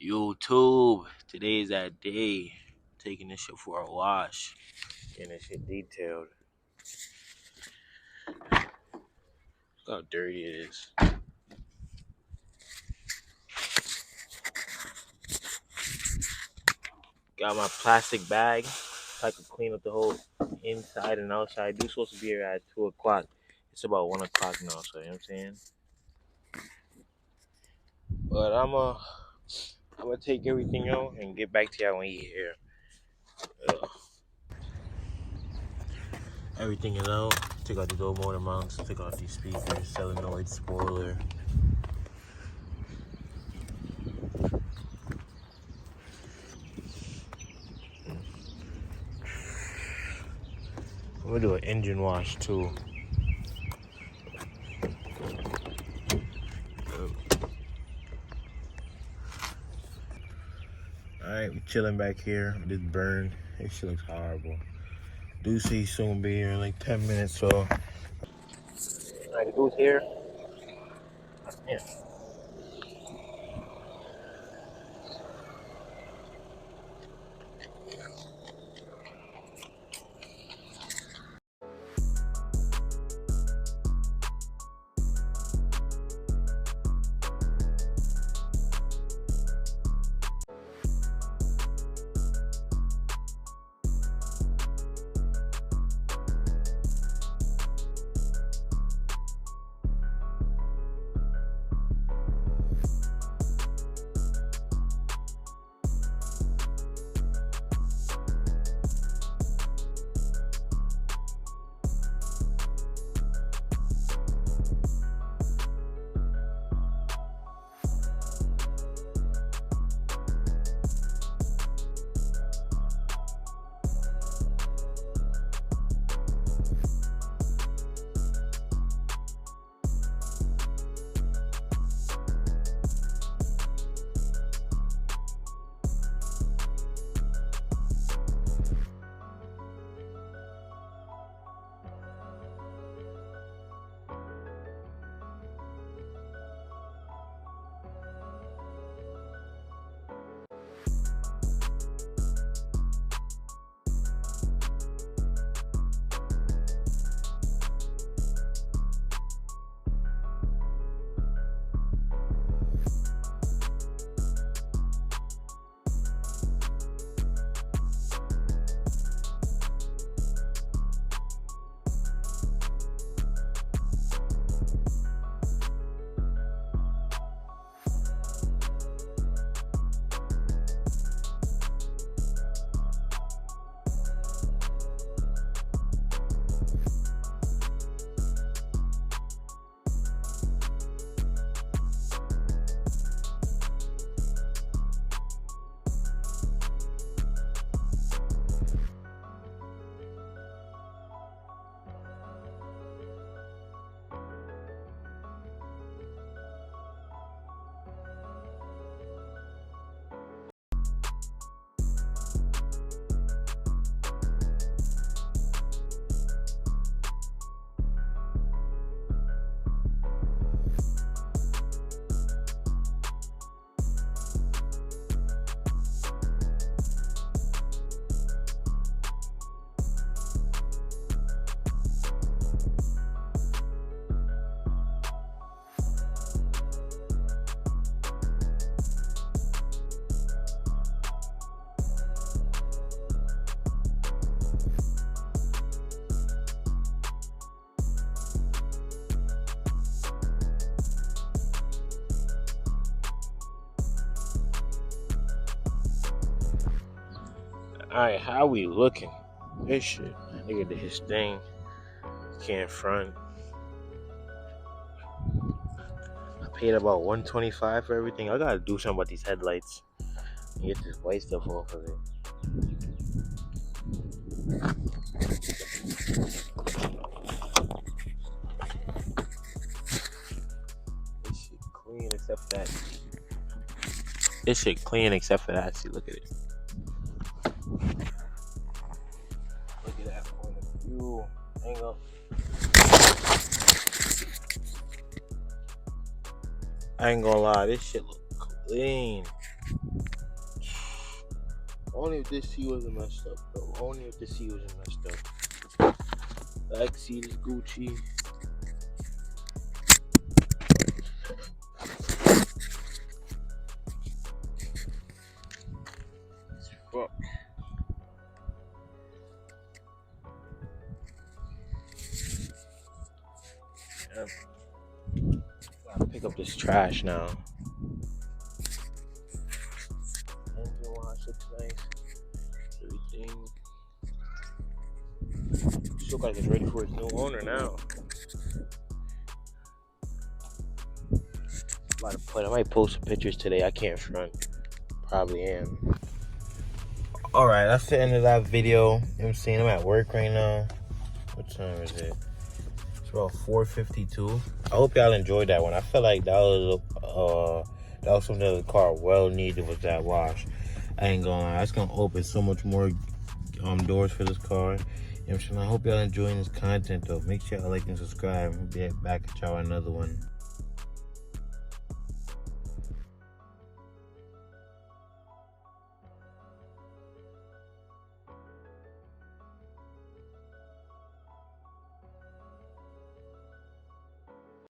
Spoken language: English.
YouTube, today is that day. Taking this shit for a wash. Getting this shit detailed. Look how dirty it is. Got my plastic bag so I can clean up the whole inside and outside. Dude's supposed to be here at 2 o'clock. It's about 1 o'clock now, so you know what I'm saying? But I'm gonna take everything out and get back to y'all when you here. Everything is out. Take out the door motor mounts, take out these speakers, solenoid, spoiler. I'm gonna do an engine wash too. Alright, we chilling back here with this burn. This shit looks horrible. Do see soon be here in like 10 minutes, so. Alright, the dude's here. Yeah. Alright, how we looking? This shit. Look at this thing. Can't front. I paid about $125 for everything. I gotta do something about these headlights. Get this white stuff off of it. This shit clean except for that. This shit clean except for that. See, look at it. Look at that point of view. Hang up. I ain't gonna lie, this shit look Clean. Only if this seat wasn't messed up, though. Only if the seat wasn't messed up. Back seat is Gucci. Fuck. Yeah. Gotta pick up this trash now. Engine wash looks nice. Everything. This looks like it's ready for its new owner now. I might post some pictures today. I can't front. Probably am. Alright, that's the end of that video. You know what I'm saying? I'm at work right now. What time is it? It's about 4:52. I hope y'all enjoyed that one. I feel like that was something that the car well needed, was that wash. I ain't gonna lie. It's gonna open so much more doors for this car. You know what I'm saying? I hope y'all enjoying this content though. Make sure y'all like and subscribe. We'll be back at y'all another one.